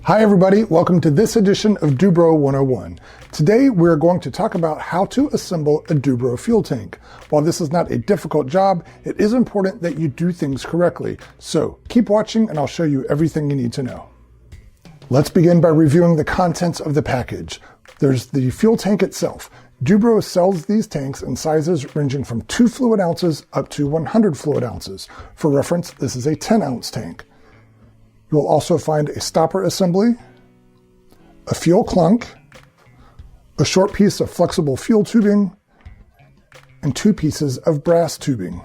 Hi everybody, welcome to this edition of Dubro 101. Today we're going to talk about how to assemble a Dubro fuel tank. While this is not a difficult job, it is important that you do things correctly. So keep watching and I'll show you everything you need to know. Let's begin by reviewing the contents of the package. There's the fuel tank itself. Dubro sells these tanks in sizes ranging from 2 fluid ounces up to 100 fluid ounces. For reference, this is a 10-ounce tank. You will also find a stopper assembly, a fuel clunk, a short piece of flexible fuel tubing, and 2 pieces of brass tubing.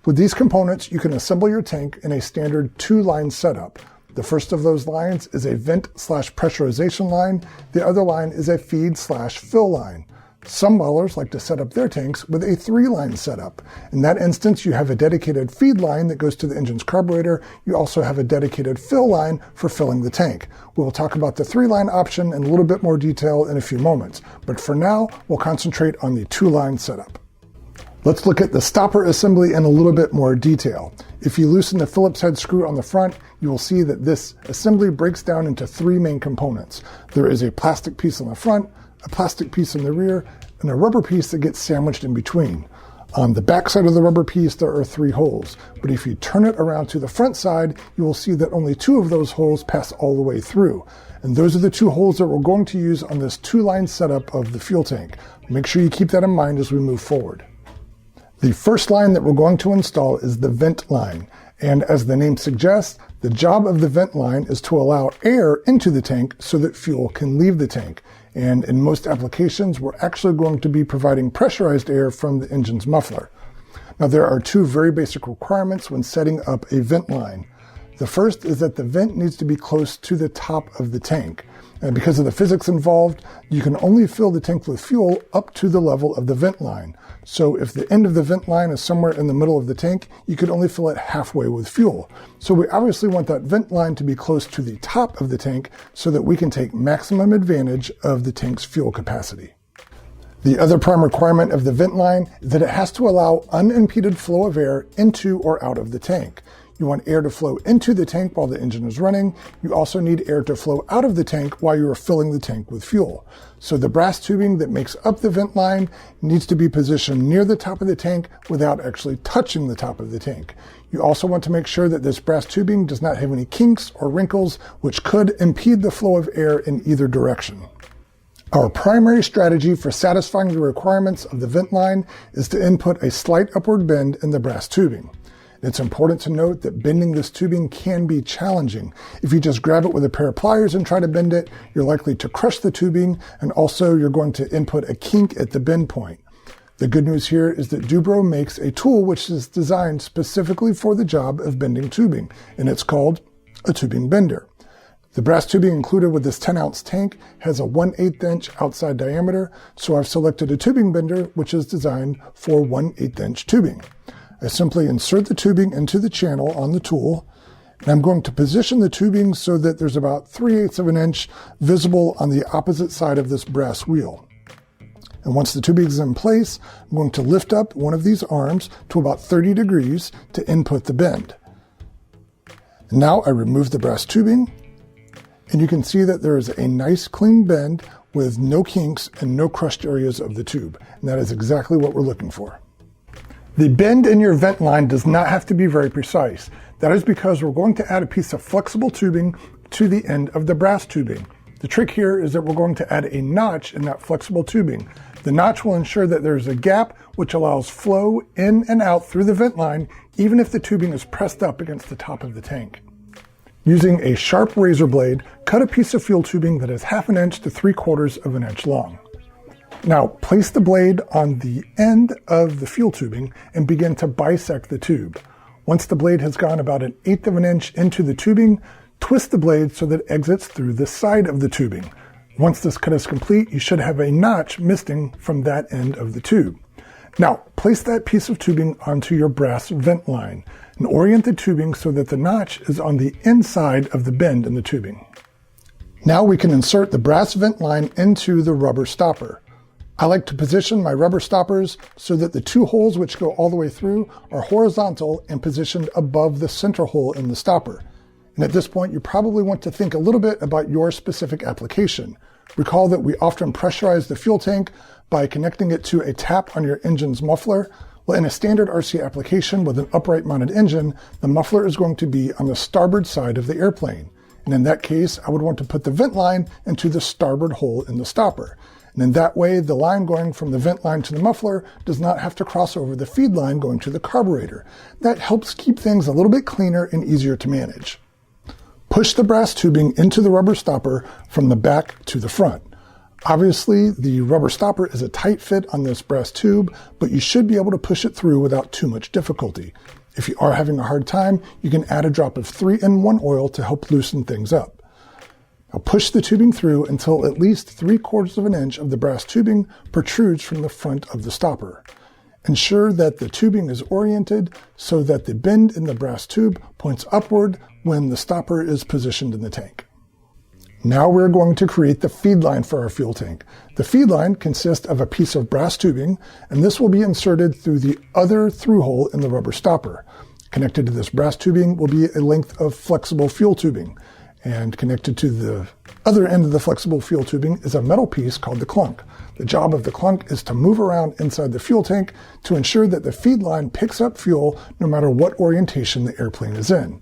With these components, you can assemble your tank in a standard 2-line setup. The first of those lines is a vent/pressurization line. The other line is a feed/fill line. Some modelers like to set up their tanks with a 3-line setup. In that instance, you have a dedicated feed line that goes to the engine's carburetor. You also have a dedicated fill line for filling the tank. We'll talk about the 3-line option in a little bit more detail in a few moments, but for now, we'll concentrate on the 2-line setup. Let's look at the stopper assembly in a little bit more detail. If you loosen the Phillips head screw on the front, you will see that this assembly breaks down into 3 main components. There is a plastic piece on the front, a plastic piece in the rear, and a rubber piece that gets sandwiched in between. On the back side of the rubber piece, there are 3 holes, but if you turn it around to the front side, you will see that only 2 of those holes pass all the way through. And those are the 2 holes that we're going to use on this 2-line setup of the fuel tank. Make sure you keep that in mind as we move forward. The first line that we're going to install is the vent line. And as the name suggests, the job of the vent line is to allow air into the tank so that fuel can leave the tank. And in most applications, we're actually going to be providing pressurized air from the engine's muffler. Now, there are 2 very basic requirements when setting up a vent line. The first is that the vent needs to be close to the top of the tank. And because of the physics involved, you can only fill the tank with fuel up to the level of the vent line. So if the end of the vent line is somewhere in the middle of the tank, you could only fill it halfway with fuel. So we obviously want that vent line to be close to the top of the tank so that we can take maximum advantage of the tank's fuel capacity. The other prime requirement of the vent line is that it has to allow unimpeded flow of air into or out of the tank. You want air to flow into the tank while the engine is running. You also need air to flow out of the tank while you are filling the tank with fuel. So the brass tubing that makes up the vent line needs to be positioned near the top of the tank without actually touching the top of the tank. You also want to make sure that this brass tubing does not have any kinks or wrinkles, which could impede the flow of air in either direction. Our primary strategy for satisfying the requirements of the vent line is to input a slight upward bend in the brass tubing. It's important to note that bending this tubing can be challenging. If you just grab it with a pair of pliers and try to bend it, you're likely to crush the tubing, and also you're going to input a kink at the bend point. The good news here is that Dubro makes a tool which is designed specifically for the job of bending tubing, and it's called a tubing bender. The brass tubing included with this 10-ounce tank has a 1/8 inch outside diameter, so I've selected a tubing bender which is designed for 1/8 inch tubing. I simply insert the tubing into the channel on the tool, and I'm going to position the tubing so that there's about 3/8 of an inch visible on the opposite side of this brass wheel. And once the tubing is in place, I'm going to lift up one of these arms to about 30 degrees to input the bend. And now I remove the brass tubing, and you can see that there is a nice clean bend with no kinks and no crushed areas of the tube. And that is exactly what we're looking for. The bend in your vent line does not have to be very precise. That is because we're going to add a piece of flexible tubing to the end of the brass tubing. The trick here is that we're going to add a notch in that flexible tubing. The notch will ensure that there's a gap which allows flow in and out through the vent line, even if the tubing is pressed up against the top of the tank. Using a sharp razor blade, cut a piece of fuel tubing that is 1/2 inch to 3/4 of an inch long. Now, place the blade on the end of the fuel tubing and begin to bisect the tube. Once the blade has gone about 1/8 of an inch into the tubing, twist the blade so that it exits through the side of the tubing. Once this cut is complete, you should have a notch missing from that end of the tube. Now, place that piece of tubing onto your brass vent line and orient the tubing so that the notch is on the inside of the bend in the tubing. Now we can insert the brass vent line into the rubber stopper. I like to position my rubber stoppers so that the 2 holes which go all the way through are horizontal and positioned above the center hole in the stopper. And at this point, you probably want to think a little bit about your specific application. Recall that we often pressurize the fuel tank by connecting it to a tap on your engine's muffler. Well, in a standard RC application with an upright mounted engine, the muffler is going to be on the starboard side of the airplane. And in that case, I would want to put the vent line into the starboard hole in the stopper. And in that way, the line going from the vent line to the muffler does not have to cross over the feed line going to the carburetor. That helps keep things a little bit cleaner and easier to manage. Push the brass tubing into the rubber stopper from the back to the front. Obviously, the rubber stopper is a tight fit on this brass tube, but you should be able to push it through without too much difficulty. If you are having a hard time, you can add a drop of 3-in-1 oil to help loosen things up. Now push the tubing through until at least 3/4 of an inch of the brass tubing protrudes from the front of the stopper. Ensure that the tubing is oriented so that the bend in the brass tube points upward when the stopper is positioned in the tank. Now we're going to create the feed line for our fuel tank. The feed line consists of a piece of brass tubing, and this will be inserted through the other through hole in the rubber stopper. Connected to this brass tubing will be a length of flexible fuel tubing, and connected to the other end of the flexible fuel tubing is a metal piece called the clunk. The job of the clunk is to move around inside the fuel tank to ensure that the feed line picks up fuel no matter what orientation the airplane is in.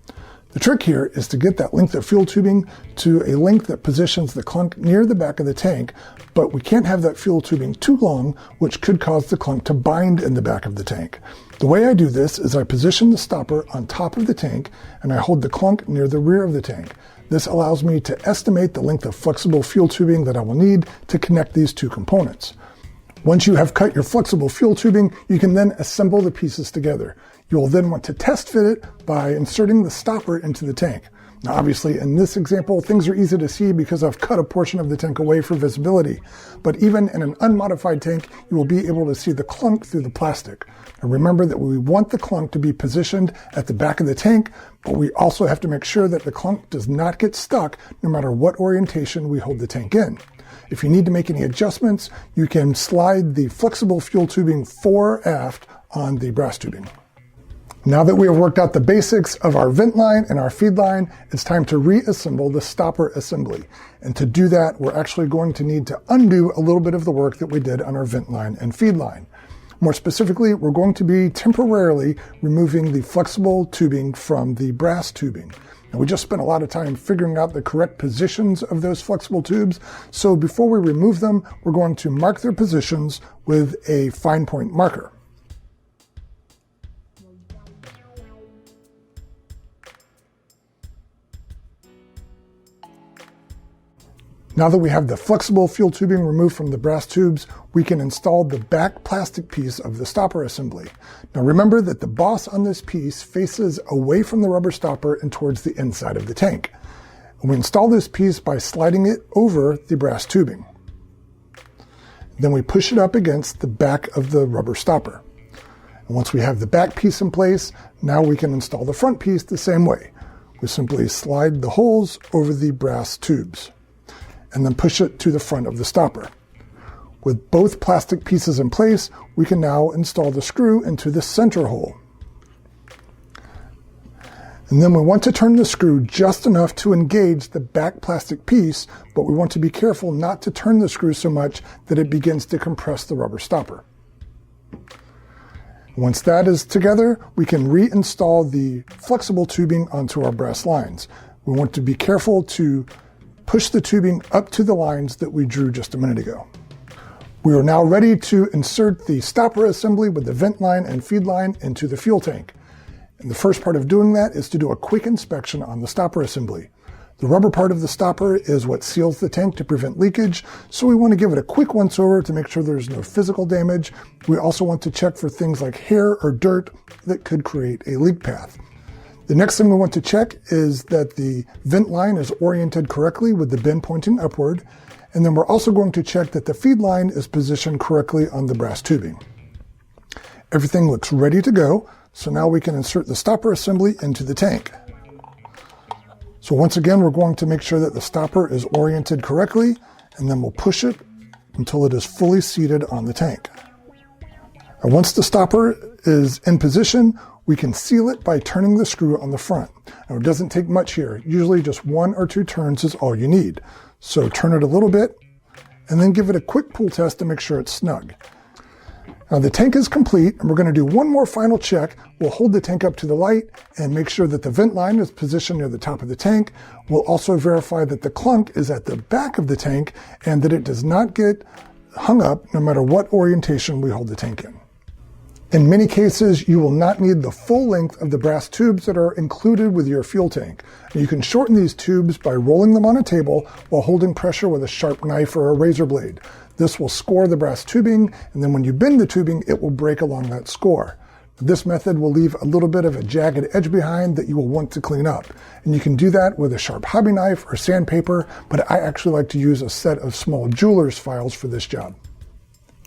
The trick here is to get that length of fuel tubing to a length that positions the clunk near the back of the tank, but we can't have that fuel tubing too long, which could cause the clunk to bind in the back of the tank. The way I do this is I position the stopper on top of the tank and I hold the clunk near the rear of the tank. This allows me to estimate the length of flexible fuel tubing that I will need to connect these two components. Once you have cut your flexible fuel tubing, you can then assemble the pieces together. You will then want to test fit it by inserting the stopper into the tank. Now obviously in this example, things are easy to see because I've cut a portion of the tank away for visibility. But even in an unmodified tank, you will be able to see the clunk through the plastic. Now remember that we want the clunk to be positioned at the back of the tank, but we also have to make sure that the clunk does not get stuck no matter what orientation we hold the tank in. If you need to make any adjustments, you can slide the flexible fuel tubing fore aft on the brass tubing. Now that we have worked out the basics of our vent line and our feed line, it's time to reassemble the stopper assembly. And to do that, we're actually going to need to undo a little bit of the work that we did on our vent line and feed line. More specifically, we're going to be temporarily removing the flexible tubing from the brass tubing. And we just spent a lot of time figuring out the correct positions of those flexible tubes. So before we remove them, we're going to mark their positions with a fine point marker. Now that we have the flexible fuel tubing removed from the brass tubes, we can install the back plastic piece of the stopper assembly. Now remember that the boss on this piece faces away from the rubber stopper and towards the inside of the tank. And we install this piece by sliding it over the brass tubing. Then we push it up against the back of the rubber stopper. And once we have the back piece in place, now we can install the front piece the same way. We simply slide the holes over the brass tubes and then push it to the front of the stopper. With both plastic pieces in place, we can now install the screw into the center hole. And then we want to turn the screw just enough to engage the back plastic piece, but we want to be careful not to turn the screw so much that it begins to compress the rubber stopper. Once that is together, we can reinstall the flexible tubing onto our brass lines. We want to be careful to push the tubing up to the lines that we drew just a minute ago. We are now ready to insert the stopper assembly with the vent line and feed line into the fuel tank. And the first part of doing that is to do a quick inspection on the stopper assembly. The rubber part of the stopper is what seals the tank to prevent leakage, so we want to give it a quick once over to make sure there's no physical damage. We also want to check for things like hair or dirt that could create a leak path. The next thing we want to check is that the vent line is oriented correctly with the bend pointing upward, and then we're also going to check that the feed line is positioned correctly on the brass tubing. Everything looks ready to go, so now we can insert the stopper assembly into the tank. So once again, we're going to make sure that the stopper is oriented correctly, and then we'll push it until it is fully seated on the tank. And once the stopper is in position, We can seal it by turning the screw on the front. Now, it doesn't take much here. Usually just 1 or 2 turns is all you need. So turn it a little bit and then give it a quick pull test to make sure it's snug. Now the tank is complete, and we're going to do one more final check. We'll hold the tank up to the light and make sure that the vent line is positioned near the top of the tank. We'll also verify that the clunk is at the back of the tank and that it does not get hung up no matter what orientation we hold the tank in. In many cases, you will not need the full length of the brass tubes that are included with your fuel tank. And you can shorten these tubes by rolling them on a table while holding pressure with a sharp knife or a razor blade. This will score the brass tubing, and then when you bend the tubing, it will break along that score. This method will leave a little bit of a jagged edge behind that you will want to clean up. And you can do that with a sharp hobby knife or sandpaper, but I actually like to use a set of small jeweler's files for this job.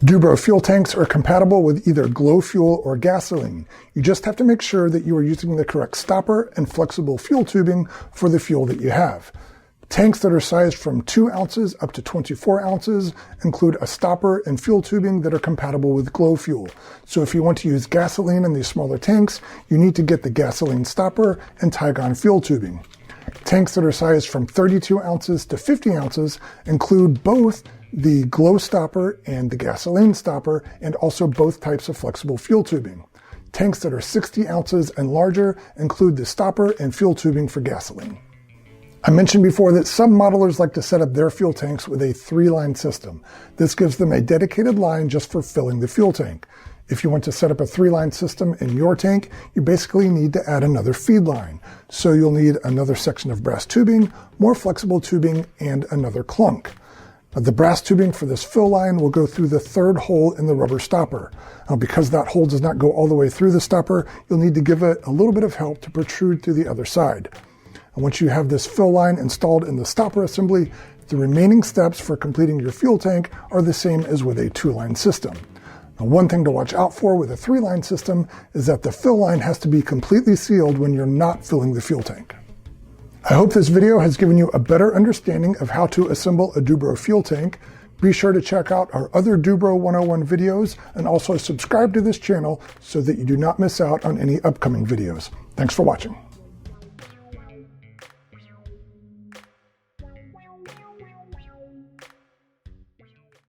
Dubro fuel tanks are compatible with either glow fuel or gasoline. You just have to make sure that you are using the correct stopper and flexible fuel tubing for the fuel that you have. Tanks that are sized from 2 ounces up to 24 ounces include a stopper and fuel tubing that are compatible with glow fuel. So if you want to use gasoline in these smaller tanks, you need to get the gasoline stopper and Tygon fuel tubing. Tanks that are sized from 32 ounces to 50 ounces include both the glow stopper and the gasoline stopper, and also both types of flexible fuel tubing. Tanks that are 60 ounces and larger include the stopper and fuel tubing for gasoline. I mentioned before that some modelers like to set up their fuel tanks with a 3-line system. This gives them a dedicated line just for filling the fuel tank. If you want to set up a 3-line system in your tank, you basically need to add another feed line. So you'll need another section of brass tubing, more flexible tubing, and another clunk. The brass tubing for this fill line will go through the 3rd hole in the rubber stopper. Now, because that hole does not go all the way through the stopper, you'll need to give it a little bit of help to protrude through the other side. And once you have this fill line installed in the stopper assembly, the remaining steps for completing your fuel tank are the same as with a 2-line system. Now, one thing to watch out for with a 3-line system is that the fill line has to be completely sealed when you're not filling the fuel tank. I hope this video has given you a better understanding of how to assemble a Dubro fuel tank. Be sure to check out our other Dubro 101 videos and also subscribe to this channel so that you do not miss out on any upcoming videos. Thanks for watching.